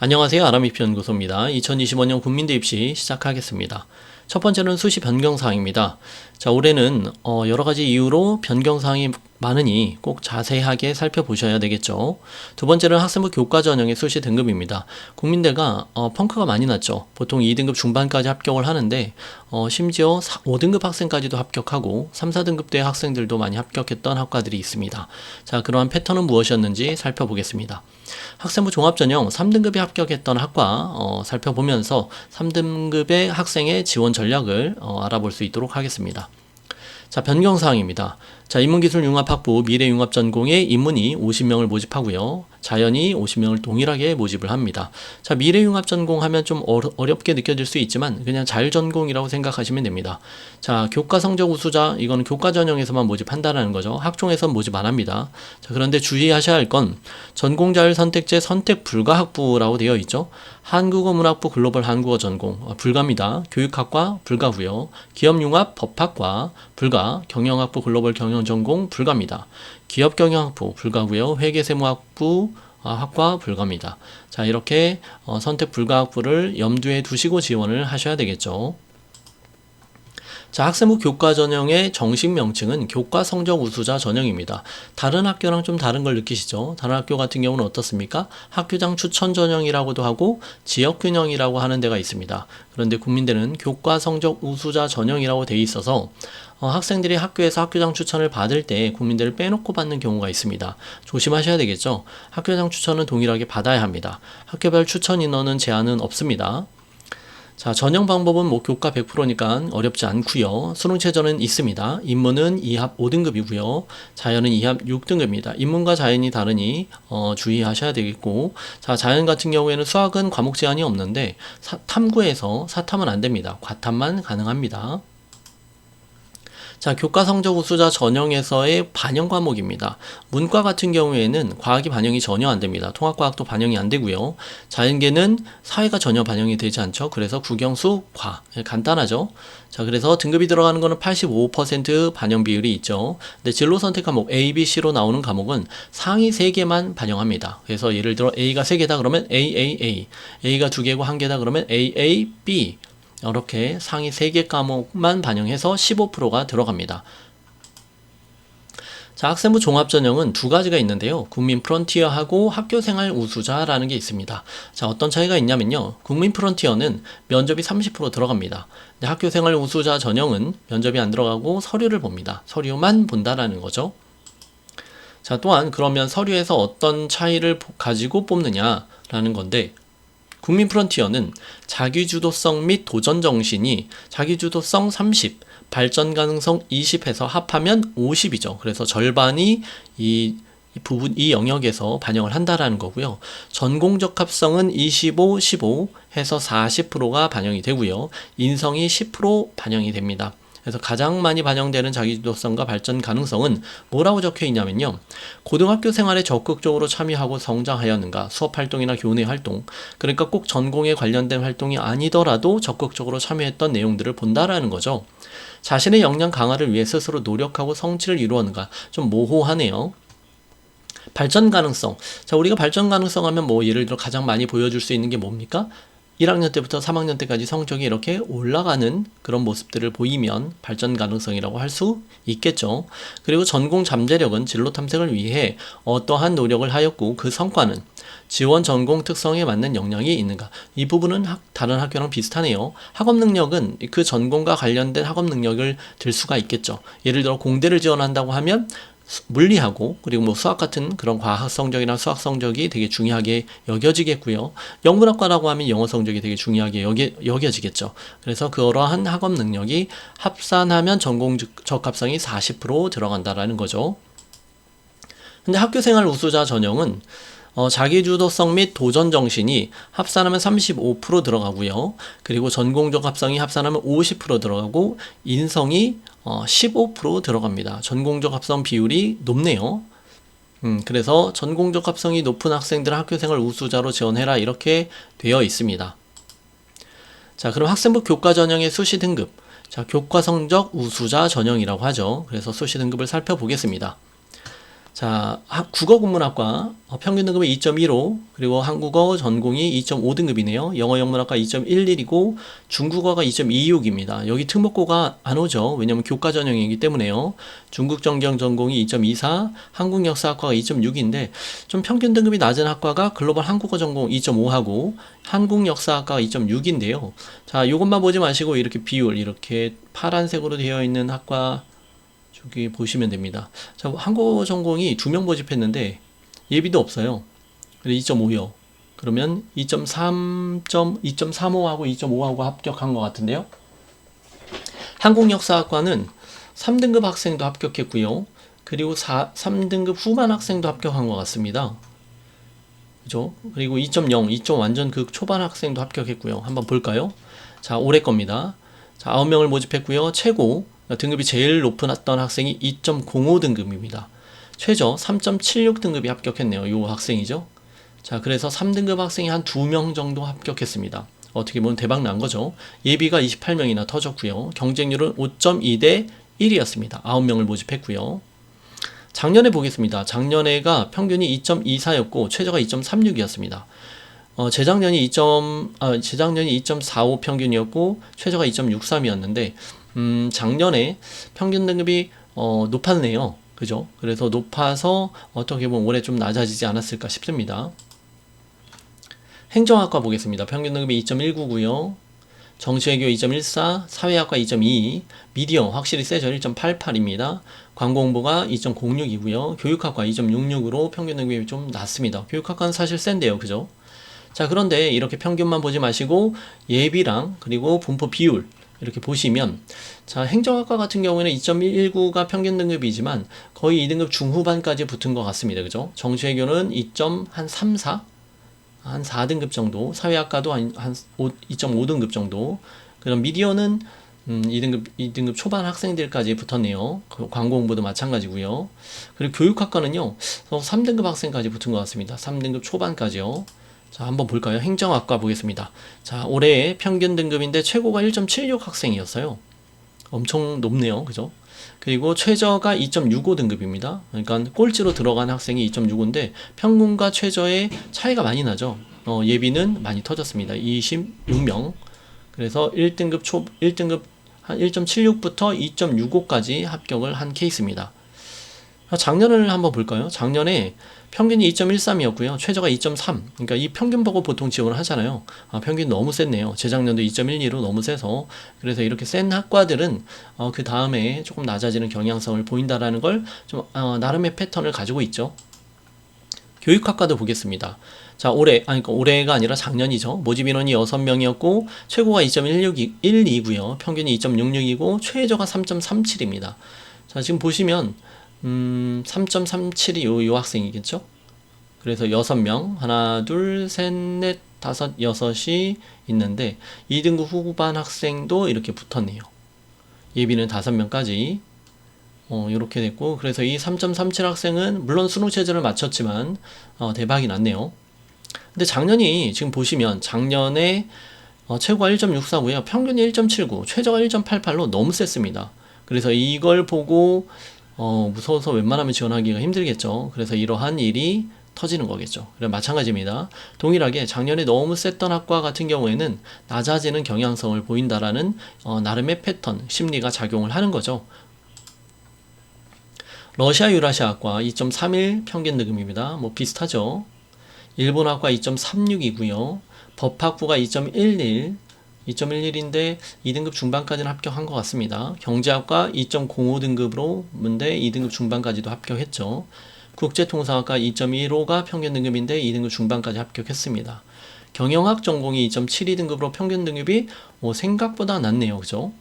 안녕하세요. 아람입시연구소입니다. 2025년 국민대 입시 시작하겠습니다. 첫 번째는 수시 변경사항입니다. 자, 올해는 여러 가지 이유로 변경사항이 많으니 꼭 자세하게 살펴보셔야 되겠죠. 두 번째는 학생부 교과 전형의 수시 등급입니다. 국민대가 펑크가 많이 났죠. 보통 2등급 중반까지 합격을 하는데 심지어 5등급 학생까지도 합격하고 3, 4등급대 학생들도 많이 합격했던 학과들이 있습니다. 자, 그러한 패턴은 무엇이었는지 살펴보겠습니다. 학생부 종합전형 3등급에 합격했던 학과 살펴보면서 3등급의 학생의 지원 전략을 알아볼 수 있도록 하겠습니다. 자, 변경사항입니다. 자, 인문기술융합학부 미래융합전공에 인문이 50명을 모집하고요. 자연이 50명을 동일하게 모집을 합니다. 자, 미래융합전공 하면 좀 어렵게 느껴질 수 있지만 그냥 자율전공이라고 생각하시면 됩니다. 자, 교과 성적 우수자, 이거는 교과 전형에서만 모집한다는 거죠. 학종에선 모집 안 합니다. 자, 그런데 주의하셔야 할 건 전공자율 선택제 선택 불가 학부라고 되어 있죠. 한국어 문학부 글로벌 한국어 전공 불가입니다. 교육학과 불가고요. 기업융합 법학과 불가, 경영학부 글로벌 경영 전공 불가입니다. 기업경영학부 불가고요. 회계세무학부 학과 불가입니다. 자, 이렇게 선택 불가 학부를 염두에 두시고 지원을 하셔야 되겠죠. 자, 학생부 교과 전형의 정식 명칭은 교과 성적 우수자 전형입니다. 다른 학교랑 좀 다른 걸 느끼시죠? 다른 학교 같은 경우는 어떻습니까? 학교장 추천 전형이라고도 하고 지역균형이라고 하는 데가 있습니다. 그런데 국민대는 교과 성적 우수자 전형이라고 되어 있어서 학생들이 학교에서 학교장 추천을 받을 때 국민대를 빼놓고 받는 경우가 있습니다. 조심하셔야 되겠죠? 학교장 추천은 동일하게 받아야 합니다. 학교별 추천 인원은 제한은 없습니다. 자, 전형 방법은 교과 100%니까 어렵지 않고요. 수능 최저는 있습니다. 인문은 2합 5등급이고요. 자연은 2합 6등급입니다. 인문과 자연이 다르니 주의하셔야 되겠고, 자, 자연 같은 경우에는 수학은 과목 제한이 없는데 탐구에서 사탐은 안 됩니다. 과탐만 가능합니다. 자, 교과 성적 우수자 전형에서의 반영 과목입니다. 문과 같은 경우에는 과학이 반영이 전혀 안 됩니다. 통합과학도 반영이 안 되고요. 자연계는 사회가 전혀 반영이 되지 않죠. 그래서 국영수, 과 간단하죠. 자, 그래서 등급이 들어가는 거는 85% 반영 비율이 있죠. 근데 진로 선택 과목 A, B, C로 나오는 과목은 상위 3개만 반영합니다. 그래서 예를 들어 A가 3개다 그러면 AAA, A가 2개고 1개다 그러면 AAB, 이렇게 상위 3개 과목만 반영해서 15%가 들어갑니다. 자, 학생부 종합전형은 두 가지가 있는데요. 국민 프론티어하고 학교생활 우수자라는 게 있습니다. 자, 어떤 차이가 있냐면요. 국민 프론티어는 면접이 30% 들어갑니다. 근데 학교생활 우수자 전형은 면접이 안 들어가고 서류를 봅니다. 서류만 본다라는 거죠. 자, 또한 그러면 서류에서 어떤 차이를 가지고 뽑느냐라는 건데, 국민 프론티어는 자기주도성 및 도전 정신이 자기주도성 30, 발전 가능성 20 해서 합하면 50이죠. 그래서 절반이 이 영역에서 반영을 한다라는 거고요. 전공적 합성은 25, 15 해서 40%가 반영이 되고요. 인성이 10% 반영이 됩니다. 그래서 가장 많이 반영되는 자기주도성과 발전 가능성은 뭐라고 적혀 있냐면요. 고등학교 생활에 적극적으로 참여하고 성장하였는가, 수업 활동이나 교내 활동, 그러니까 꼭 전공에 관련된 활동이 아니더라도 적극적으로 참여했던 내용들을 본다라는 거죠. 자신의 역량 강화를 위해 스스로 노력하고 성취를 이루었는가, 좀 모호하네요. 발전 가능성. 자, 우리가 발전 가능성 하면 예를 들어 가장 많이 보여줄 수 있는 게 뭡니까? 1학년 때부터 3학년 때까지 성적이 이렇게 올라가는 그런 모습들을 보이면 발전 가능성이라고 할 수 있겠죠. 그리고 전공 잠재력은 진로 탐색을 위해 어떠한 노력을 하였고 그 성과는 지원 전공 특성에 맞는 역량이 있는가. 이 부분은 다른 학교랑 비슷하네요. 학업 능력은 그 전공과 관련된 학업 능력을 들 수가 있겠죠. 예를 들어 공대를 지원한다고 하면 물리하고 그리고 수학 같은 그런 과학 성적이나 수학 성적이 되게 중요하게 여겨지겠고요. 영문학과라고 하면 영어 성적이 되게 중요하게 여겨지겠죠. 그래서 그러한 학업 능력이 합산하면 전공적 합성이 40% 들어간다라는 거죠. 근데 학교생활 우수자 전형은 자기주도성 및 도전 정신이 합산하면 35% 들어가고요. 그리고 전공적 합성이 합산하면 50% 들어가고 인성이 15% 들어갑니다. 전공적 합성 비율이 높네요. 그래서 전공적 합성이 높은 학생들 학교생활 우수자로 지원해라 이렇게 되어 있습니다. 자, 그럼 학생부 교과 전형의 수시 등급. 자, 교과 성적 우수자 전형이라고 하죠. 그래서 수시 등급을 살펴보겠습니다. 자, 국어국문학과 평균 등급이 2.15, 그리고 한국어 전공이 2.5등급이네요. 영어 영문학과 2.11이고 중국어가 2.26입니다. 여기 특목고가 안 오죠. 왜냐면 교과 전형이기 때문에요. 중국 정경 전공이 2.24, 한국 역사학과가 2.6인데 좀 평균 등급이 낮은 학과가 글로벌 한국어 전공 2.5하고 한국 역사학과가 2.6인데요. 자, 이것만 보지 마시고 이렇게 비율, 이렇게 파란색으로 되어 있는 학과 저기 보시면 됩니다. 자, 한국어 전공이 2명 모집했는데 예비도 없어요. 2.5요. 그러면 2.3, 2.35하고 2.5하고 합격한 것 같은데요. 한국역사학과는 3등급 학생도 합격했고요. 그리고 3등급 후반 학생도 합격한 것 같습니다. 그죠? 그리고 2.0, 2점 완전 극 초반 학생도 합격했고요. 한번 볼까요? 자, 올해 겁니다. 자, 9명을 모집했고요. 최고 등급이 제일 높았던 학생이 2.05등급입니다. 최저 3.76등급이 합격했네요. 이 학생이죠. 자, 그래서 3등급 학생이 한 2명 정도 합격했습니다. 어떻게 보면 대박 난 거죠. 예비가 28명이나 터졌고요. 경쟁률은 5.2대 1이었습니다. 9명을 모집했고요. 작년에 보겠습니다. 작년에가 평균이 2.24였고 최저가 2.36이었습니다. 재작년이 2.45 평균이었고 최저가 2.63이었는데 작년에 평균 등급이 높았네요. 그죠? 그래서 높아서 어떻게 보면 올해 좀 낮아지지 않았을까 싶습니다. 행정학과 보겠습니다. 평균 등급이 2.19고요. 정치외교 2.14, 사회학과 2.22, 미디어 확실히 세죠. 1.88입니다. 광고홍보가 2.06이고요. 교육학과 2.66으로 평균 등급이 좀 낮습니다. 교육학과는 사실 센데요. 그죠? 자, 그런데 이렇게 평균만 보지 마시고 예비랑 그리고 분포 비율 이렇게 보시면, 자, 행정학과 같은 경우에는 2.19가 평균 등급이지만 거의 2등급 중후반까지 붙은 것 같습니다. 그죠? 정치외교는 2.3, 4? 한 4등급 정도, 사회학과도 한 2.5등급 정도, 그럼 미디어는 2등급 초반 학생들까지 붙었네요. 광고 홍보도 마찬가지고요. 그리고 교육학과는요, 3등급 학생까지 붙은 것 같습니다. 3등급 초반까지요. 자, 한번 볼까요? 행정학과 보겠습니다. 자, 올해의 평균 등급인데 최고가 1.76 학생이었어요. 엄청 높네요. 그죠? 그리고 최저가 2.65 등급입니다. 그러니까 꼴찌로 들어간 학생이 2.65인데 평균과 최저의 차이가 많이 나죠. 예비는 많이 터졌습니다. 26명. 그래서 1등급 한 1.76부터 2.65까지 합격을 한 케이스입니다. 작년을 한번 볼까요? 작년에 평균이 2.13이었고요. 최저가 2.3. 그러니까 이 평균 보고 보통 지원을 하잖아요. 평균 너무 셌네요. 재작년도 2.12로 너무 세서. 그래서 이렇게 센 학과들은 그 다음에 조금 낮아지는 경향성을 보인다라는 걸 좀 나름의 패턴을 가지고 있죠. 교육학과도 보겠습니다. 자, 그러니까 올해가 아니라 작년이죠. 모집 인원이 6명이었고 최고가 2.12고요. 평균이 2.66이고 최저가 3.37입니다. 자, 지금 보시면 3.37이 요 학생이겠죠? 그래서 6명, 하나, 둘, 셋, 넷, 다섯, 여섯이 있는데 2등급 후반 학생도 이렇게 붙었네요. 예비는 5명까지 이렇게 됐고, 그래서 이 3.37 학생은 물론 수능 체제를 마쳤지만 대박이 났네요. 근데 작년이 지금 보시면 작년에 최고가 1.64고요. 평균이 1.79, 최저가 1.88로 너무 셌습니다. 그래서 이걸 보고 무서워서 웬만하면 지원하기가 힘들겠죠. 그래서 이러한 일이 터지는 거겠죠. 그래 마찬가지입니다. 동일하게 작년에 너무 셌던 학과 같은 경우에는 낮아지는 경향성을 보인다라는 나름의 패턴, 심리가 작용을 하는 거죠. 러시아 유라시아학과 2.31 평균 등급입니다. 뭐 비슷하죠. 일본학과 2.36이고요. 법학부가 2.11, 2.11인데 2등급 중반까지는 합격한 것 같습니다. 경제학과 2.05등급으로 문대 2등급 중반까지도 합격했죠. 국제통상학과 2.15가 평균 등급인데 2등급 중반까지 합격했습니다. 경영학 전공이 2.72등급으로 평균 등급이 생각보다 낮네요. 그죠?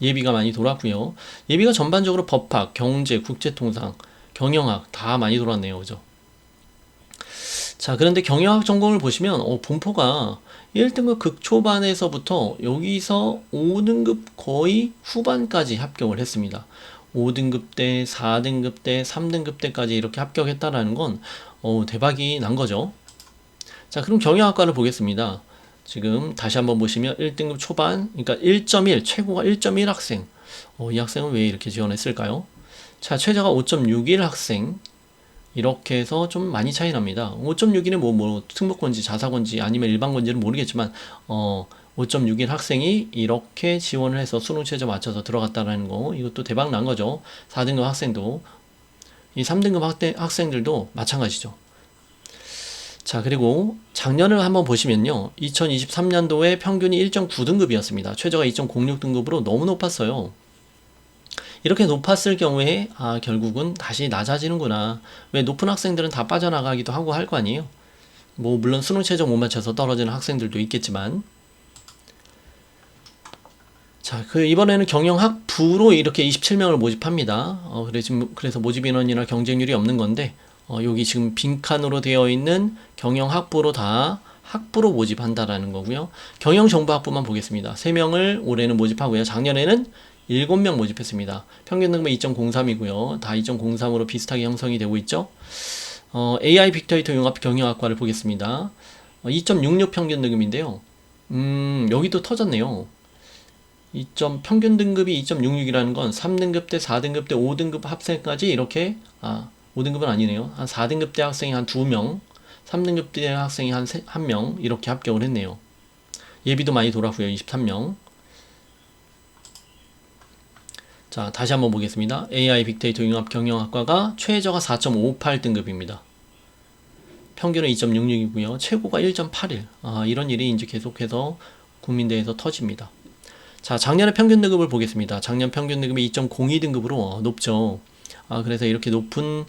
예비가 많이 돌았고요. 예비가 전반적으로 법학, 경제, 국제통상, 경영학 다 많이 돌았네요. 그죠? 자, 그런데 경영학 전공을 보시면 분포가 1등급 극초반에서부터 여기서 5등급 거의 후반까지 합격을 했습니다. 5등급 때, 4등급 때, 3등급 때까지 이렇게 합격했다라는 건 대박이 난 거죠. 자, 그럼 경영학과를 보겠습니다. 지금 다시 한번 보시면 1등급 초반, 그러니까 1.1, 최고가 1.1 학생. 이 학생은 왜 이렇게 지원했을까요? 자, 최저가 5.61 학생. 이렇게 해서 좀 많이 차이 납니다. 5.61은 특목고인지 자사고인지 아니면 일반고인지는 모르겠지만, 5.61 학생이 이렇게 지원을 해서 수능 최저 맞춰서 들어갔다라는 거, 이것도 대박 난 거죠. 4등급 학생도, 이 3등급 학생들도 마찬가지죠. 자, 그리고 작년을 한번 보시면요. 2023년도에 평균이 1.9등급이었습니다. 최저가 2.06등급으로 너무 높았어요. 이렇게 높았을 경우에 결국은 다시 낮아지는구나. 왜 높은 학생들은 다 빠져나가기도 하고 할 거 아니에요. 물론 수능 최저 못 맞춰서 떨어지는 학생들도 있겠지만. 자, 이번에는 경영학부로 이렇게 27명을 모집합니다. 그래서 모집 인원이나 경쟁률이 없는 건데, 여기 지금 빈칸으로 되어 있는 경영학부로 다 학부로 모집한다라는 거고요. 경영정보학부만 보겠습니다. 3명을 올해는 모집하고요. 작년에는 7명 모집했습니다. 평균 등급 2.03이고요. 다 2.03으로 비슷하게 형성이 되고 있죠. AI 빅데이터 융합 경영학과를 보겠습니다. 2.66 평균 등급인데요. 여기도 터졌네요. 평균 등급이 2.66이라는 건 3등급 대 4등급 대 5등급 학생까지 이렇게 5등급은 아니네요. 한 4등급 대 학생이 한 2명, 3등급 대 학생이 한 1명 이렇게 합격을 했네요. 예비도 많이 돌았고요. 23명. 자, 다시 한번 보겠습니다. AI 빅데이터 융합 경영학과가 최저가 4.58등급입니다. 평균은 2.66이고요. 최고가 1.81. 이런 일이 이제 계속해서 국민대에서 터집니다. 자, 작년의 평균 등급을 보겠습니다. 작년 평균 등급이 2.02등급으로 높죠. 그래서 이렇게 높은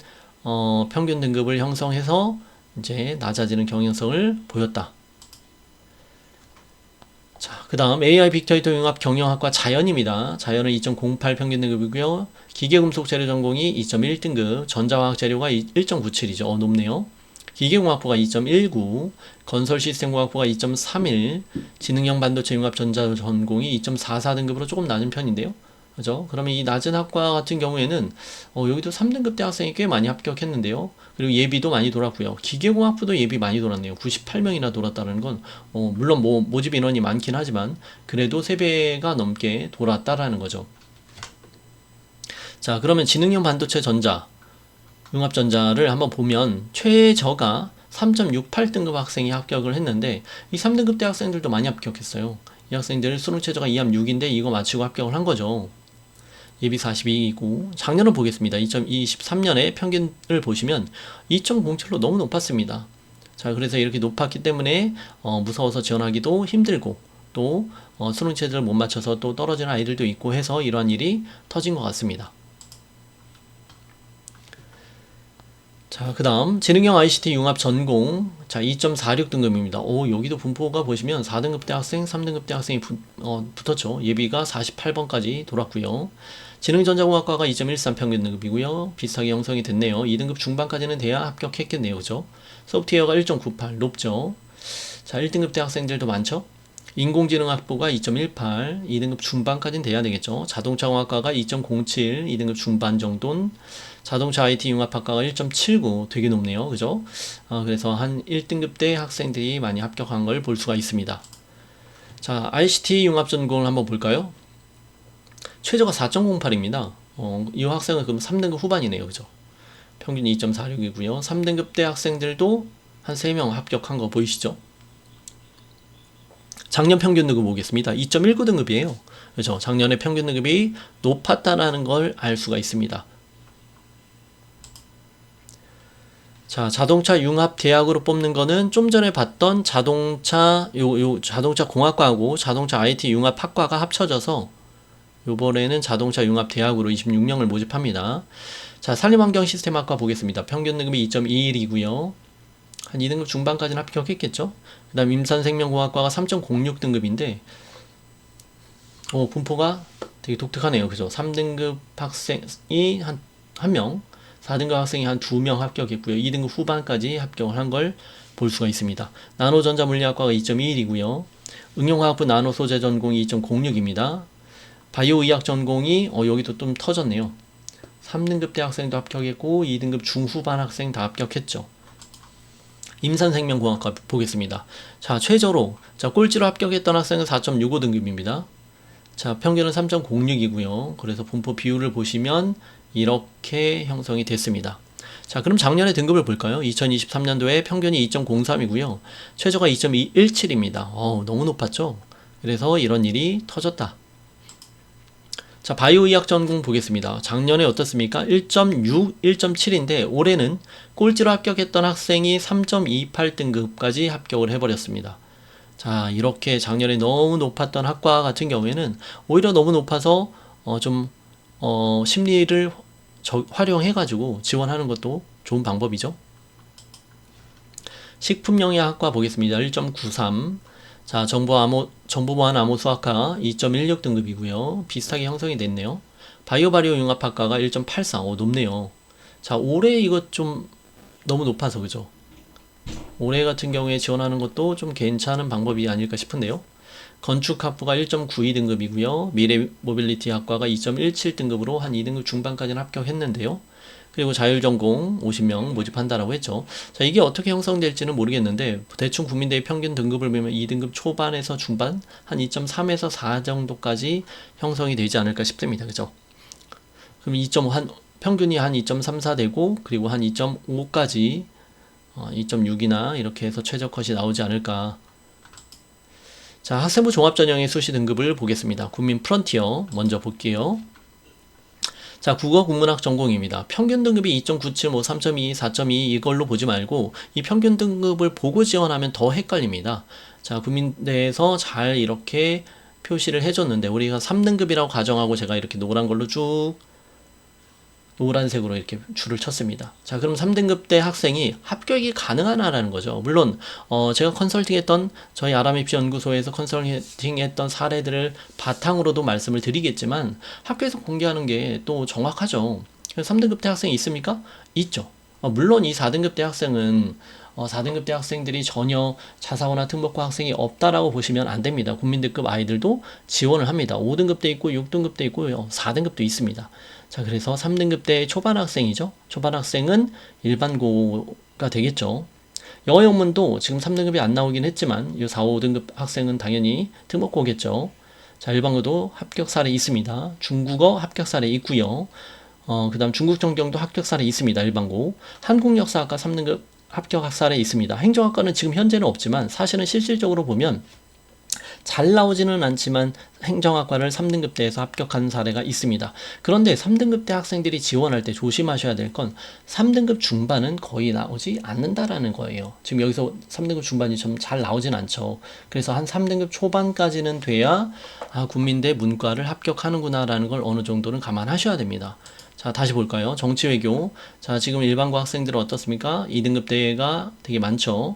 평균 등급을 형성해서 이제 낮아지는 경영성을 보였다. 자, 그 다음 AI 빅데이터 융합 경영학과 자연입니다. 자연은 2.08 평균 등급이고요. 기계금속 재료 전공이 2.1등급, 전자화학 재료가 1.97이죠. 높네요. 기계공학부가 2.19, 건설시스템공학부가 2.31, 지능형 반도체 융합 전자 전공이 2.44등급으로 조금 낮은 편인데요. 그죠? 그러면 이 낮은 학과 같은 경우에는 여기도 3등급 대 학생이 꽤 많이 합격했는데요. 그리고 예비도 많이 돌았고요. 기계공학부도 예비 많이 돌았네요. 98명이나 돌았다는 건 물론 모집 인원이 많긴 하지만 그래도 3배가 넘게 돌았다라는 거죠. 자, 그러면 지능형 반도체 전자 융합전자를 한번 보면 최저가 3.68등급 학생이 합격을 했는데 이 3등급 대 학생들도 많이 합격했어요. 이 학생들 수능 최저가 2합 6인데 이거 마치고 합격을 한 거죠. 예비 42이고 작년을 보겠습니다. 2023년에 평균을 보시면 2.07로 너무 높았습니다. 자, 그래서 이렇게 높았기 때문에 무서워서 지원하기도 힘들고 또 수능 최저를 못 맞춰서 또 떨어지는 아이들도 있고 해서 이러한 일이 터진 것 같습니다. 자, 그 다음 지능형 ICT 융합 전공. 자, 2.46등급입니다. 여기도 분포가 보시면 4등급 대 학생, 3등급 대 학생이 붙었죠. 예비가 48번까지 돌았고요. 지능전자공학과가 2.13 평균 등급이고요. 비슷하게 형성이 됐네요. 2등급 중반까지는 돼야 합격했겠네요. 그죠? 소프트웨어가 1.98 높죠. 자, 1등급 대 학생들도 많죠. 인공지능학부가 2.18, 2등급 중반까지는 돼야 되겠죠. 자동차공학과가 2.07, 2등급 중반 정도는, 자동차 IT 융합학과가 1.79, 되게 높네요. 그죠? 그래서 한 1등급 대 학생들이 많이 합격한 걸 볼 수가 있습니다. 자, ICT 융합 전공을 한번 볼까요? 최저가 4.08입니다. 이 학생은 그럼 3등급 후반이네요. 그죠? 평균이 2.46이고요. 3등급 대 학생들도 한 3명 합격한 거 보이시죠? 작년 평균 등급 보겠습니다. 2.19등급이에요. 그렇죠? 작년에 평균 등급이 높았다라는 걸 알 수가 있습니다. 자, 자동차 융합 대학으로 뽑는 거는 좀 전에 봤던 자동차 공학과하고 자동차 IT 융합 학과가 합쳐져서 요번에는 자동차 융합 대학으로 26명을 모집합니다. 자, 산림환경 시스템학과 보겠습니다. 평균 등급이 2.21이고요. 한 2등급 중반까지는 합격했겠죠. 그 다음 임산생명공학과가 3.06등급인데 분포가 되게 독특하네요. 그죠? 3등급 학생이 한 명, 4등급 학생이 한 2명 합격했고요. 2등급 후반까지 합격을 한 걸 볼 수가 있습니다. 나노전자물리학과가 2.21이고요. 응용화학부 나노소재 전공이 2.06입니다. 바이오의학 전공이 여기도 좀 터졌네요. 3등급 대 학생도 합격했고 2등급 중후반 학생 다 합격했죠. 임산생명공학과 보겠습니다. 자, 최저로 꼴찌로 합격했던 학생은 4.65등급입니다. 자, 평균은 3.06이고요. 그래서 분포 비율을 보시면 이렇게 형성이 됐습니다. 자, 그럼 작년의 등급을 볼까요? 2023년도에 평균이 2.03이고요. 최저가 2.217입니다. 너무 높았죠? 그래서 이런 일이 터졌다. 자, 바이오의학 전공 보겠습니다. 작년에 어떻습니까? 1.6, 1.7인데 올해는 꼴찌로 합격했던 학생이 3.28등급까지 합격을 해버렸습니다. 자, 이렇게 작년에 너무 높았던 학과 같은 경우에는 오히려 너무 높아서 심리를 활용해가지고 지원하는 것도 좋은 방법이죠. 식품영양학과 보겠습니다. 1.93. 자, 정보보안 암호수학과 2.16등급이고요. 비슷하게 형성이 됐네요. 바이오 융합학과가 1.84. 높네요. 자, 올해 이거 좀 너무 높아서 그죠? 올해 같은 경우에 지원하는 것도 좀 괜찮은 방법이 아닐까 싶은데요. 건축학부가 1.92등급이고요. 미래모빌리티 학과가 2.17등급으로 한 2등급 중반까지는 합격했는데요. 그리고 자율전공 50명 모집한다라고 했죠. 자, 이게 어떻게 형성될지는 모르겠는데 대충 국민대회 평균 등급을 보면 2등급 초반에서 중반 한 2.3에서 4 정도까지 형성이 되지 않을까 싶습니다. 그죠? 그럼 평균이 한 2.34 되고 그리고 한 2.5까지 2.6이나 이렇게 해서 최저 컷이 나오지 않을까. 자, 학생부 종합전형의 수시 등급을 보겠습니다. 국민 프런티어 먼저 볼게요. 자, 국어 국문학 전공입니다. 평균 등급이 2.97, 3.2, 4.2 이걸로 보지 말고 이 평균 등급을 보고 지원하면 더 헷갈립니다. 자, 국민대에서 잘 이렇게 표시를 해줬는데 우리가 3등급이라고 가정하고 제가 이렇게 노란 걸로 쭉 노란색으로 이렇게 줄을 쳤습니다. 자, 그럼 3등급 대 학생이 합격이 가능하나라는 거죠. 물론 제가 컨설팅했던 저희 아람입시 연구소에서 컨설팅했던 사례들을 바탕으로도 말씀을 드리겠지만 학교에서 공개하는 게 또 정확하죠. 3등급 대 학생이 있습니까? 있죠. 물론 이 4등급 대 학생은 4등급 대 학생들이 전혀 자사고나 특목고 학생이 없다라고 보시면 안 됩니다. 국민대급 아이들도 지원을 합니다. 5등급 대 있고 6등급 대 있고 4등급도 있습니다. 자, 그래서 3등급 대 초반 학생이죠. 초반 학생은 일반고가 되겠죠. 영어 영문도 지금 3등급이 안 나오긴 했지만 이 4, 5등급 학생은 당연히 특목고겠죠. 자, 일반고도 합격 사례 있습니다. 중국어 합격 사례 있고요. 그 다음 중국 전경도 합격 사례 있습니다. 일반고. 한국역사학과 3등급 합격 사례 있습니다. 행정학과는 지금 현재는 없지만 사실은 실질적으로 보면 잘 나오지는 않지만 행정학과를 3등급대에서 합격한 사례가 있습니다. 그런데 3등급대 학생들이 지원할 때 조심하셔야 될 건 3등급 중반은 거의 나오지 않는다라는 거예요. 지금 여기서 3등급 중반이 좀 잘 나오진 않죠. 그래서 한 3등급 초반까지는 돼야 국민대 문과를 합격하는구나 라는 걸 어느 정도는 감안하셔야 됩니다. 자, 다시 볼까요? 정치외교. 자, 지금 일반고 학생들은 어떻습니까? 2등급대가 되게 많죠.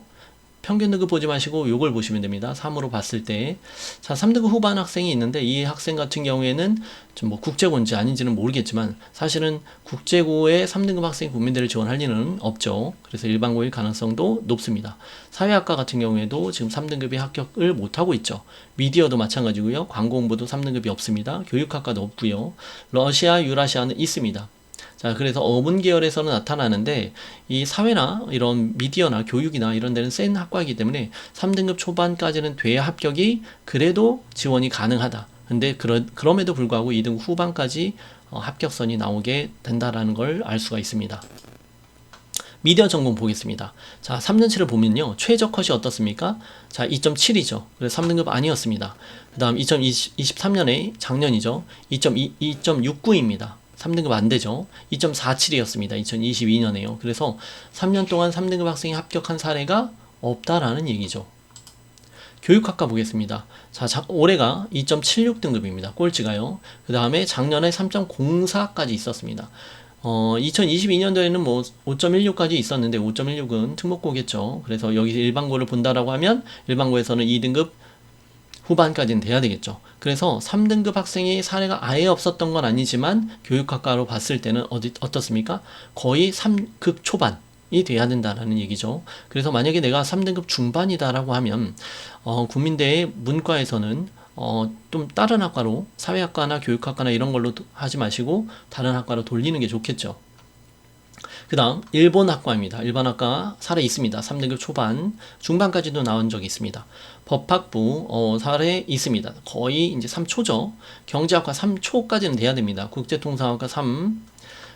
평균 등급 보지 마시고 요걸 보시면 됩니다. 3으로 봤을 때. 자, 3등급 후반 학생이 있는데 이 학생 같은 경우에는 좀 뭐 국제고인지 아닌지는 모르겠지만 사실은 국제고에 3등급 학생이 국민대를 지원할 리는 없죠. 그래서 일반고일 가능성도 높습니다. 사회학과 같은 경우에도 지금 3등급이 합격을 못하고 있죠. 미디어도 마찬가지고요. 광고 공부도 3등급이 없습니다. 교육학과도 없고요. 러시아, 유라시아는 있습니다. 자, 그래서 어문 계열에서는 나타나는데 이 사회나 이런 미디어나 교육이나 이런 데는 센 학과이기 때문에 3등급 초반까지는 돼야 합격이 그래도 지원이 가능하다. 근데 그럼에도 불구하고 2등급 후반까지 합격선이 나오게 된다라는 걸 알 수가 있습니다. 미디어 전공 보겠습니다. 자, 3년치를 보면요. 최저 컷이 어떻습니까? 자, 2.7이죠. 그래서 3등급 아니었습니다. 그 다음 2023년에 작년이죠. 2.69입니다. 3등급 안 되죠. 2.47이었습니다. 2022년에요. 그래서 3년 동안 3등급 학생이 합격한 사례가 없다라는 얘기죠. 교육학과 보겠습니다. 자, 올해가 2.76등급입니다. 꼴찌가요. 그 다음에 작년에 3.04까지 있었습니다. 2022년도에는 뭐 5.16까지 있었는데 5.16은 특목고겠죠. 그래서 여기서 일반고를 본다라고 하면 일반고에서는 2등급 후반까지는 돼야 되겠죠. 그래서 3등급 학생이 사례가 아예 없었던 건 아니지만 교육학과로 봤을 때는 어떻습니까? 거의 3급 초반이 돼야 된다는 얘기죠. 그래서 만약에 내가 3등급 중반이다라고 하면 국민대의 문과에서는 좀 다른 학과로 사회학과나 교육학과나 이런 걸로 하지 마시고 다른 학과로 돌리는 게 좋겠죠. 그 다음 일본학과입니다. 일본학과 살아 있습니다. 3등급 초반, 중반까지도 나온 적이 있습니다. 법학부 살에 있습니다. 거의 이제 3초죠. 경제학과 3초까지는 돼야 됩니다. 국제통상학과 3,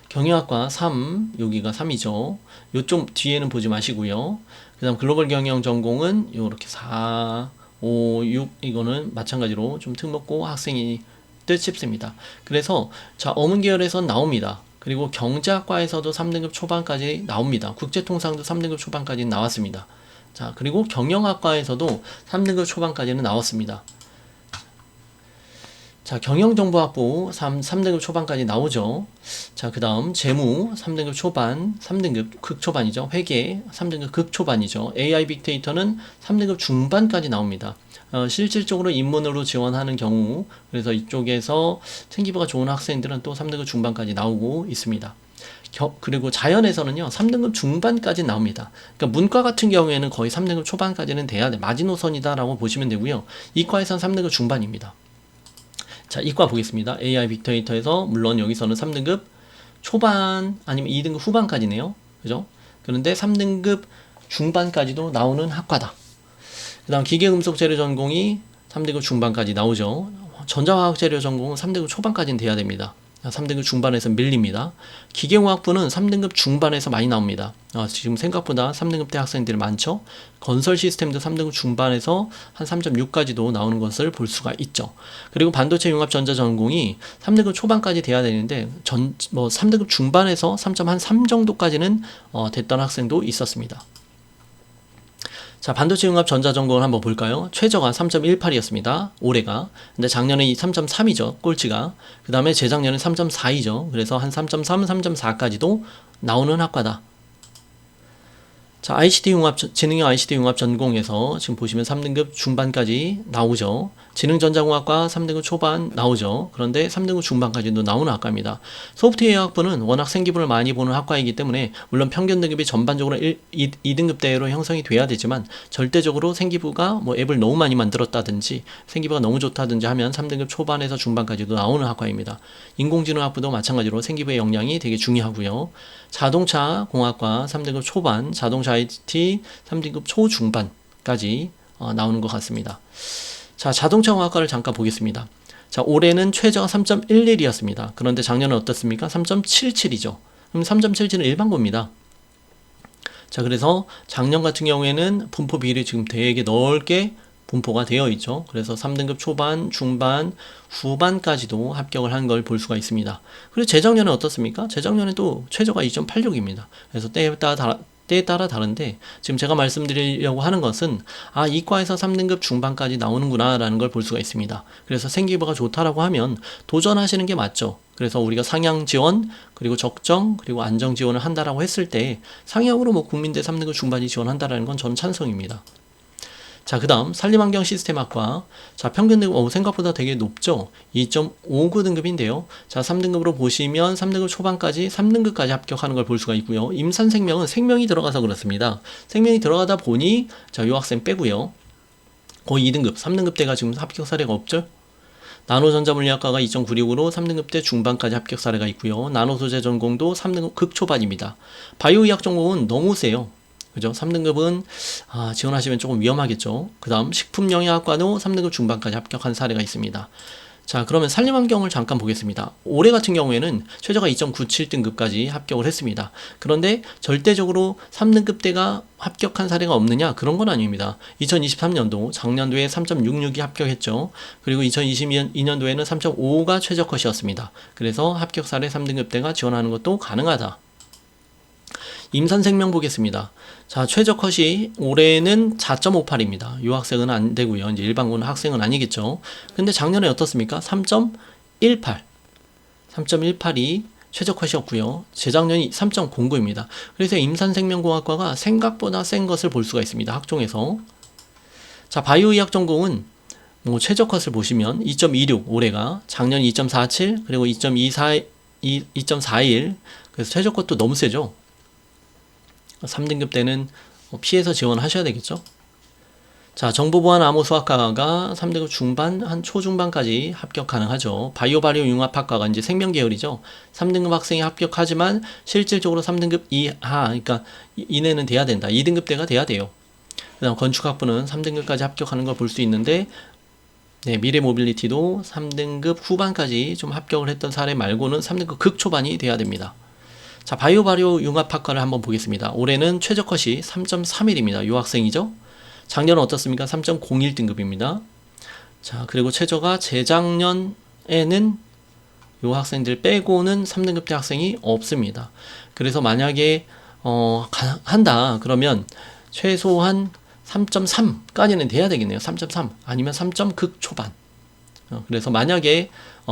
경영학과 3, 여기가 3이죠. 요쪽 뒤에는 보지 마시고요. 그 다음 글로벌 경영 전공은 요렇게 4, 5, 6 이거는 마찬가지로 좀 틈먹고 학생이 뜻깊습니다. 그래서 자 어문 계열에선 나옵니다. 그리고 경제학과에서도 3등급 초반까지 나옵니다. 국제통상도 3등급 초반까지 나왔습니다. 자 그리고 경영학과에서도 3등급 초반까지는 나왔습니다. 자 경영정보학부 3등급 초반까지 나오죠. 자 그 다음 재무 3등급 초반, 3등급 극초반이죠. 회계 3등급 극초반이죠. AI 빅데이터는 3등급 중반까지 나옵니다. 실질적으로 입문으로 지원하는 경우 그래서 이쪽에서 생기부가 좋은 학생들은 또 3등급 중반까지 나오고 있습니다. 그리고 자연에서는요 3등급 중반까지 나옵니다. 그러니까 문과 같은 경우에는 거의 3등급 초반까지는 돼야 돼. 마지노선이다 라고 보시면 되고요. 이과에서는 3등급 중반입니다. 자 이과 보겠습니다. AI 빅데이터에서 물론 여기서는 3등급 초반 아니면 2등급 후반까지네요. 그죠? 그런데 3등급 중반까지도 나오는 학과다. 그 다음 기계금속재료 전공이 3등급 중반까지 나오죠. 전자화학재료 전공은 3등급 초반까지는 돼야 됩니다. 3등급 중반에서 밀립니다. 기계공학부는 3등급 중반에서 많이 나옵니다. 지금 생각보다 3등급 대 학생들이 많죠. 건설 시스템도 3등급 중반에서 한 3.6까지도 나오는 것을 볼 수가 있죠. 그리고 반도체 융합 전자 전공이 3등급 초반까지 돼야 되는데 3등급 중반에서 3.3 정도까지는 됐던 학생도 있었습니다. 자, 반도체 융합 전자 전공을 한번 볼까요? 최저가 3.18이었습니다. 올해가. 근데 작년에 3.3이죠. 꼴찌가. 그 다음에 재작년에 3.4이죠. 그래서 한 3.3, 3.4까지도 나오는 학과다. 자, ICT 융합, 지능형 ICT 융합 전공에서 지금 보시면 3등급 중반까지 나오죠. 지능전자공학과 3등급 초반 나오죠. 그런데 3등급 중반까지도 나오는 학과입니다. 소프트웨어 학부는 워낙 생기부를 많이 보는 학과이기 때문에 물론 평균 등급이 전반적으로 2등급대로 형성이 돼야 되지만 절대적으로 생기부가 뭐 앱을 너무 많이 만들었다든지 생기부가 너무 좋다든지 하면 3등급 초반에서 중반까지도 나오는 학과입니다. 인공지능 학부도 마찬가지로 생기부의 역량이 되게 중요하고요. 자동차 공학과 3등급 초반, 자동차 IT 3등급 초중반까지 나오는 것 같습니다. 자, 자동차 공학과를 잠깐 보겠습니다. 자, 올해는 최저가 3.11이었습니다. 그런데 작년은 어떻습니까? 3.77이죠. 그럼 3.77은 일반고입니다. 자, 그래서 작년 같은 경우에는 분포 비율이 지금 되게 넓게 분포가 되어 있죠. 그래서 3등급 초반, 중반, 후반까지도 합격을 한 걸 볼 수가 있습니다. 그리고 재작년에 어떻습니까? 재작년에 또 최저가 2.86입니다. 그래서 때에 따라 다른데 지금 제가 말씀드리려고 하는 것은 이과에서 3등급 중반까지 나오는구나 라는 걸 볼 수가 있습니다. 그래서 생기부가 좋다라고 하면 도전하시는 게 맞죠. 그래서 우리가 상향 지원 그리고 적정 그리고 안정 지원을 한다라고 했을 때 상향으로 뭐 국민대 3등급 중반이 지원한다라는 건 저는 찬성입니다. 자, 그 다음 산림환경 시스템학과. 자, 평균 등급 생각보다 되게 높죠. 2.59 등급인데요. 자, 3등급으로 보시면 3등급 초반까지 3등급까지 합격하는 걸 볼 수가 있고요. 임산생명은 생명이 들어가서 그렇습니다. 생명이 들어가다 보니 자, 요 학생 빼고요. 거의 2등급, 3등급대가 지금 합격 사례가 없죠. 나노전자물리학과가 2.96으로 3등급대 중반까지 합격 사례가 있고요. 나노소재 전공도 3등급 극초반입니다. 바이오의학 전공은 너무 세요. 그죠? 3등급은 지원하시면 조금 위험하겠죠. 그 다음 식품영양학과도 3등급 중반까지 합격한 사례가 있습니다. 자, 그러면 산림환경을 잠깐 보겠습니다. 올해 같은 경우에는 최저가 2.97등급까지 합격을 했습니다. 그런데 절대적으로 3등급대가 합격한 사례가 없느냐? 그런 건 아닙니다. 2023년도 작년도에 3.66이 합격했죠. 그리고 2022년도에는 3.5가 최저 컷이었습니다. 그래서 합격 사례 3등급대가 지원하는 것도 가능하다. 임산생명 보겠습니다. 자, 최저 컷이 올해는 4.58입니다. 이 학생은 안 되고요. 이제 일반고는 학생은 아니겠죠. 근데 작년에 어떻습니까? 3.18. 3.18이 최저 컷이었고요. 재작년이 3.09입니다. 그래서 임산생명공학과가 생각보다 센 것을 볼 수가 있습니다. 학종에서. 자, 바이오의학 전공은 뭐 최저 컷을 보시면 2.26 올해가 작년 2.47 그리고 2.41 그래서 최저 컷도 너무 세죠. 3등급 때는 피해서 지원하셔야 되겠죠. 자, 정보보안 암호수학과가 3등급 중반, 한 초중반까지 합격 가능하죠. 바이오 융합학과가 이제 생명계열이죠. 3등급 학생이 합격하지만 실질적으로 3등급 이하, 그러니까 이내는 돼야 된다. 2등급대가 돼야 돼요. 그 다음 건축학부는 3등급까지 합격하는 걸 볼 수 있는데, 네, 미래 모빌리티도 3등급 후반까지 좀 합격을 했던 사례 말고는 3등급 극초반이 돼야 됩니다. 자, 바이오 융합학과를 한번 보겠습니다. 올해는 최저 컷이 3.31입니다. 요 학생이죠. 작년은 어떻습니까? 3.01등급입니다. 자, 그리고 최저가 재작년에는 요 학생들 빼고는 3등급대 학생이 없습니다. 그래서 만약에 한다 그러면 최소한 3.3까지는 돼야 되겠네요. 3.3 아니면 3점 극초반. 그래서 만약에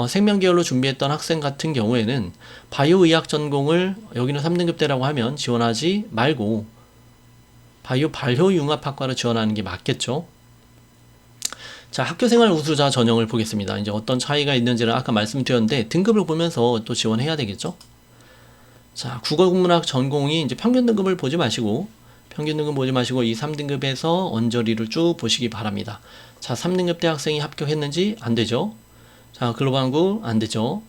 생명계열로 준비했던 학생 같은 경우에는 바이오의학 전공을 여기는 3등급대라고 하면 지원하지 말고 바이오 발효융합학과를 지원하는 게 맞겠죠. 자, 학교생활 우수자 전형을 보겠습니다. 이제 어떤 차이가 있는지를 아까 말씀드렸는데 등급을 보면서 또 지원해야 되겠죠. 자, 국어국문학 전공이 이제 평균 등급을 보지 마시고 이 3등급에서 언저리를 쭉 보시기 바랍니다. 자, 3등급대 학생이 합격했는지 안 되죠. 자, 글로벌 한국 안 되죠.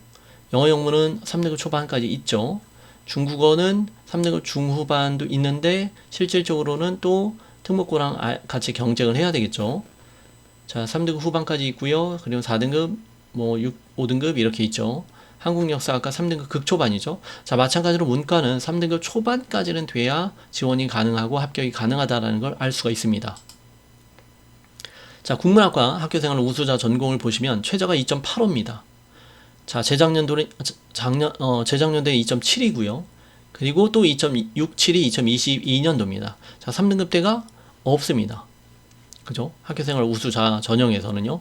영어 영문은 3등급 초반까지 있죠. 중국어는 3등급 중후반도 있는데 실질적으로는 또 특목고랑 같이 경쟁을 해야 되겠죠. 자, 3등급 후반까지 있고요. 그리고 4등급, 5등급 이렇게 있죠. 한국 역사학과 3등급 극초반이죠. 자, 마찬가지로 문과는 3등급 초반까지는 돼야 지원이 가능하고 합격이 가능하다는 걸 알 수가 있습니다. 자, 국문학과 학교생활 우수자 전공을 보시면 최저가 2.85입니다. 자, 재작년도에 2.7이고요. 그리고 또 2.67이 2022년도입니다. 자, 3등급대가 없습니다. 그죠? 학교생활 우수자 전형에서는요.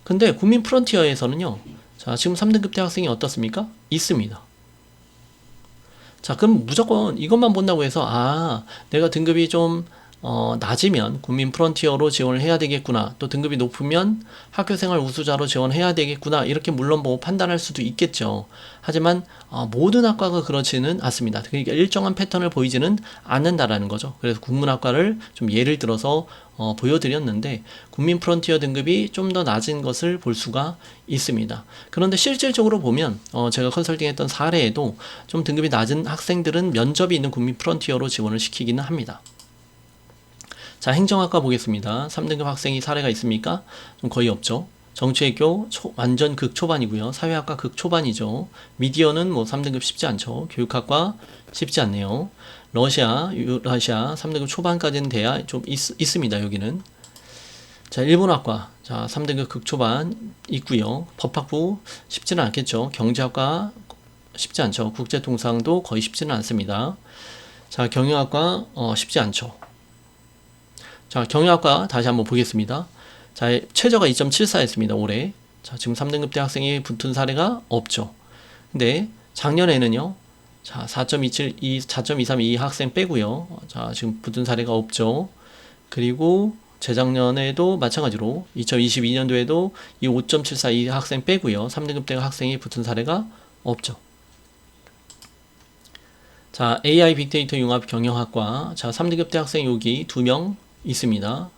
근데 국민 프론티어에서는요. 자, 지금 3등급대 학생이 어떻습니까? 있습니다. 자, 그럼 무조건 이것만 본다고 해서 내가 등급이 좀 낮으면 국민 프론티어로 지원을 해야 되겠구나, 또 등급이 높으면 학교생활 우수자로 지원해야 되겠구나, 이렇게 물론 뭐 판단할 수도 있겠죠. 하지만 모든 학과가 그렇지는 않습니다. 그러니까 일정한 패턴을 보이지는 않는다라는 거죠. 그래서 국문학과를 좀 예를 들어서 보여드렸는데 국민 프론티어 등급이 좀 더 낮은 것을 볼 수가 있습니다. 그런데 실질적으로 보면 제가 컨설팅했던 사례에도 좀 등급이 낮은 학생들은 면접이 있는 국민 프론티어로 지원을 시키기는 합니다. 자, 행정학과 보겠습니다. 3등급 학생이 사례가 있습니까? 좀 거의 없죠. 정치외교 완전 극초반이고요. 사회학과 극초반이죠. 미디어는 뭐 3등급 쉽지 않죠. 교육학과 쉽지 않네요. 러시아, 유라시아 3등급 초반까지는 돼야 좀 있습니다. 여기는. 자, 일본학과. 자, 3등급 극초반 있고요. 법학부 쉽지는 않겠죠. 경제학과 쉽지 않죠. 국제통상도 거의 쉽지는 않습니다. 자, 경영학과 쉽지 않죠. 자, 경영학과 다시 한번 보겠습니다. 자, 최저가 2.74였습니다. 올해. 자, 지금 3등급대 학생이 붙은 사례가 없죠. 근데 작년에는요. 자, 4.232 학생 빼고요. 자, 지금 붙은 사례가 없죠. 그리고 재작년에도 마찬가지로 2022년도에도 이 5.74 학생 빼고요. 3등급대 학생이 붙은 사례가 없죠. 자, AI 빅데이터 융합 경영학과. 자, 3등급대 학생 여기 2명 있습니다.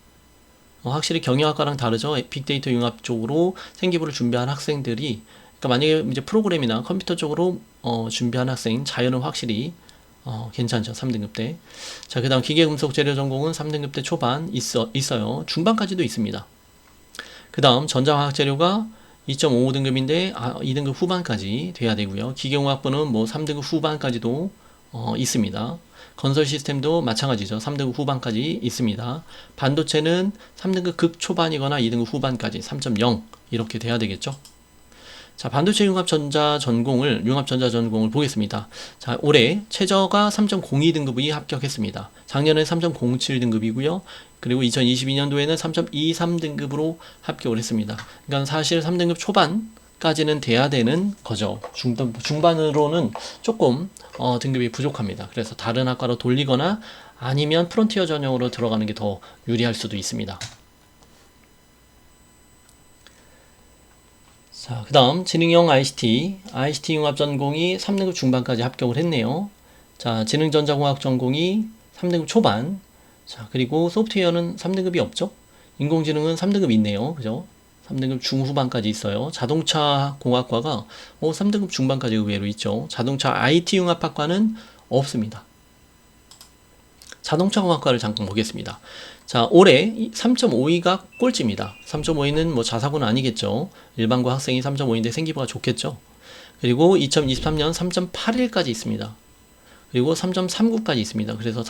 확실히 경영학과랑 다르죠. 빅데이터 융합 쪽으로 생기부를 준비한 학생들이, 그러니까 만약에 이제 프로그램이나 컴퓨터 쪽으로 준비한 학생, 자연은 확실히 괜찮죠. 3등급대. 자, 그 다음 기계금속재료 전공은 3등급대 초반 있어요. 중반까지도 있습니다. 그 다음 전자화학재료가 2.55등급인데 2등급 후반까지 돼야 되고요. 기계공학부는 뭐 3등급 후반까지도 있습니다. 건설 시스템도 마찬가지죠. 3등급 후반까지 있습니다. 반도체는 3등급 극초반이거나 2등급 후반까지 3.0 이렇게 돼야 되겠죠. 자, 반도체 융합전자 전공을 보겠습니다. 자, 올해 최저가 3.02등급이 합격했습니다. 작년에 3.07등급이고요. 그리고 2022년도에는 3.23등급으로 합격을 했습니다. 그러니까 사실 3등급 초반까지는 돼야 되는 거죠. 중반으로는 조금 등급이 부족합니다. 그래서 다른 학과로 돌리거나 아니면 프론티어 전형으로 들어가는 게 더 유리할 수도 있습니다. 자, 그 다음 지능형 ICT 융합 전공이 3등급 중반까지 합격을 했네요. 자, 지능전자공학 전공이 3등급 초반, 자, 그리고 소프트웨어는 3등급이 없죠? 인공지능은 3등급 있네요. 그죠? 3등급 중후반까지 있어요. 자동차 공학과가 3등급 중반까지 의외로 있죠. 자동차 IT 융합학과는 없습니다. 자동차 공학과를 잠깐 보겠습니다. 자, 올해 3.52가 꼴찌입니다. 3.52는 뭐 자사고는 아니겠죠. 일반고 학생이 3.5인데 생기부가 좋겠죠. 그리고 2023년 3.81까지 있습니다. 그리고 3.39까지 있습니다. 그래서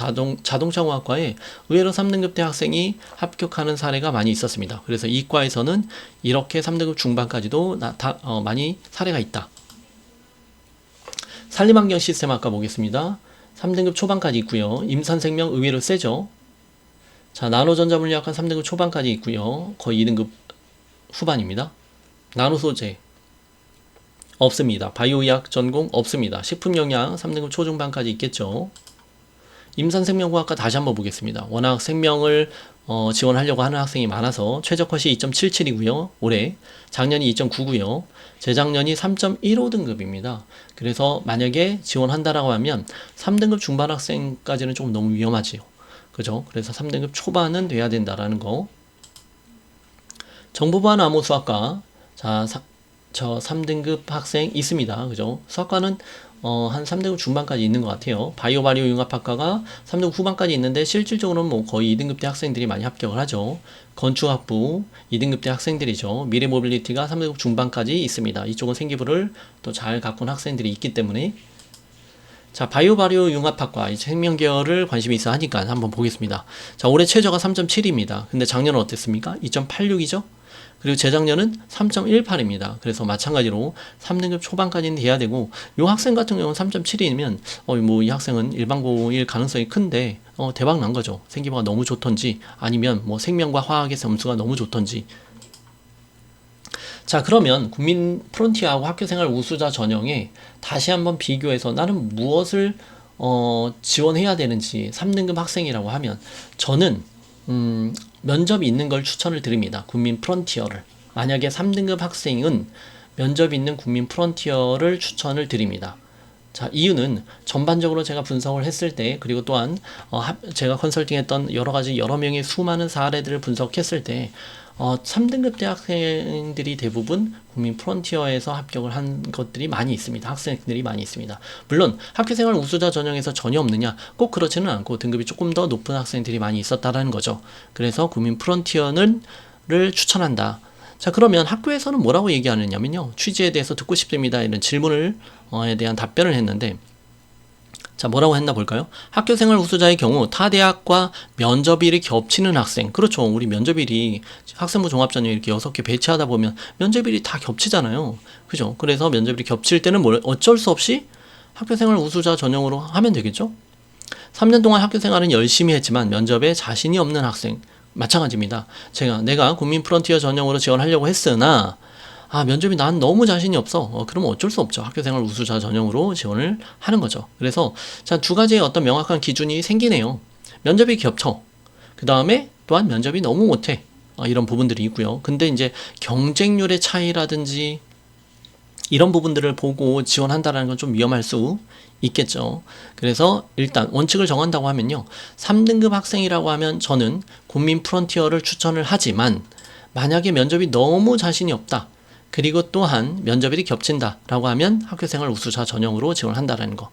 자동차 공학과에 의외로 3등급 대 학생이 합격하는 사례가 많이 있었습니다. 그래서 이과에서는 이렇게 3등급 중반까지도 많이 사례가 있다. 산림환경 시스템학과 보겠습니다. 3등급 초반까지 있고요. 임산생명 의외로 세죠. 자, 나노전자물리학과 3등급 초반까지 있고요. 거의 2등급 후반입니다. 나노소재 없습니다. 바이오의학 전공 없습니다. 식품영양 3등급 초중반까지 있겠죠. 임산생명공학과 다시 한번 보겠습니다. 워낙 생명을 지원하려고 하는 학생이 많아서 최저컷이 2.77이고요. 올해 작년이 2.9고요. 재작년이 3.15등급입니다. 그래서 만약에 지원한다라고 하면 3등급 중반 학생까지는 조금 너무 위험하지요. 그죠? 그래서 3등급 초반은 돼야 된다라는 거. 정보보안 암호수학과 저 3등급 학생 있습니다. 그죠? 수학과는 한 3등급 중반까지 있는 것 같아요. 바이오 융합학과가 3등급 후반까지 있는데 실질적으로는 뭐 거의 2등급대 학생들이 많이 합격을 하죠. 건축학부 2등급대 학생들이죠. 미래 모빌리티가 3등급 중반까지 있습니다. 이쪽은 생기부를 또 잘 갖고 온 학생들이 있기 때문에. 자, 바이오 융합학과 생명 계열을 관심이 있어 하니까 한번 보겠습니다. 자, 올해 최저가 3.7입니다. 근데 작년은 어땠습니까? 2.86이죠? 그리고 재작년은 3.18입니다. 그래서 마찬가지로 3등급 초반까지는 돼야 되고, 이 학생 같은 경우는 3.7이면 뭐 이 학생은 일반고일 가능성이 큰데 대박 난 거죠. 생기부가 너무 좋던지 아니면 뭐 생명과 화학의 점수가 너무 좋던지. 자, 그러면 국민 프론티어하고 학교생활 우수자 전형에 다시 한번 비교해서 나는 무엇을 지원해야 되는지 3등급 학생이라고 하면 저는 면접이 있는 걸 추천을 드립니다. 국민 프론티어를. 만약에 3등급 학생은 면접이 있는 국민 프론티어를 추천을 드립니다. 자, 이유는 전반적으로 제가 분석을 했을 때, 그리고 또한 제가 컨설팅했던 여러 명의 수많은 사례들을 분석했을 때 3등급 대학생들이 대부분 국민 프론티어에서 합격을 한 것들이 많이 있습니다. 학생들이 많이 있습니다. 물론 학교생활 우수자 전형에서 전혀 없느냐? 꼭 그렇지는 않고 등급이 조금 더 높은 학생들이 많이 있었다라는 거죠. 그래서 국민 프론티어를 추천한다. 자, 그러면 학교에서는 뭐라고 얘기하느냐면요. 취지에 대해서 듣고 싶습니다. 이런 질문을 에 대한 답변을 했는데, 자, 뭐라고 했나 볼까요? 학교생활 우수자의 경우 타 대학과 면접일이 겹치는 학생. 그렇죠. 우리 면접일이 학생부 종합전형 이렇게 6개 배치하다 보면 면접일이 다 겹치잖아요. 그죠? 그래서 면접일이 겹칠 때는 어쩔 수 없이 학교생활 우수자 전형으로 하면 되겠죠? 3년 동안 학교생활은 열심히 했지만 면접에 자신이 없는 학생. 마찬가지입니다. 내가 국민 프론티어 전형으로 지원하려고 했으나 면접이 난 너무 자신이 없어. 그러면 어쩔 수 없죠. 학교생활 우수자 전형으로 지원을 하는 거죠. 그래서 자, 두 가지의 어떤 명확한 기준이 생기네요. 면접이 겹쳐. 그 다음에 또한 면접이 너무 못해. 이런 부분들이 있고요. 근데 이제 경쟁률의 차이라든지 이런 부분들을 보고 지원한다는 건 좀 위험할 수 있겠죠. 그래서 일단 원칙을 정한다고 하면요. 3등급 학생이라고 하면 저는 국민 프론티어를 추천을 하지만 만약에 면접이 너무 자신이 없다. 그리고 또한 면접일이 겹친다라고 하면 학교생활 우수자 전형으로 지원한다라는 거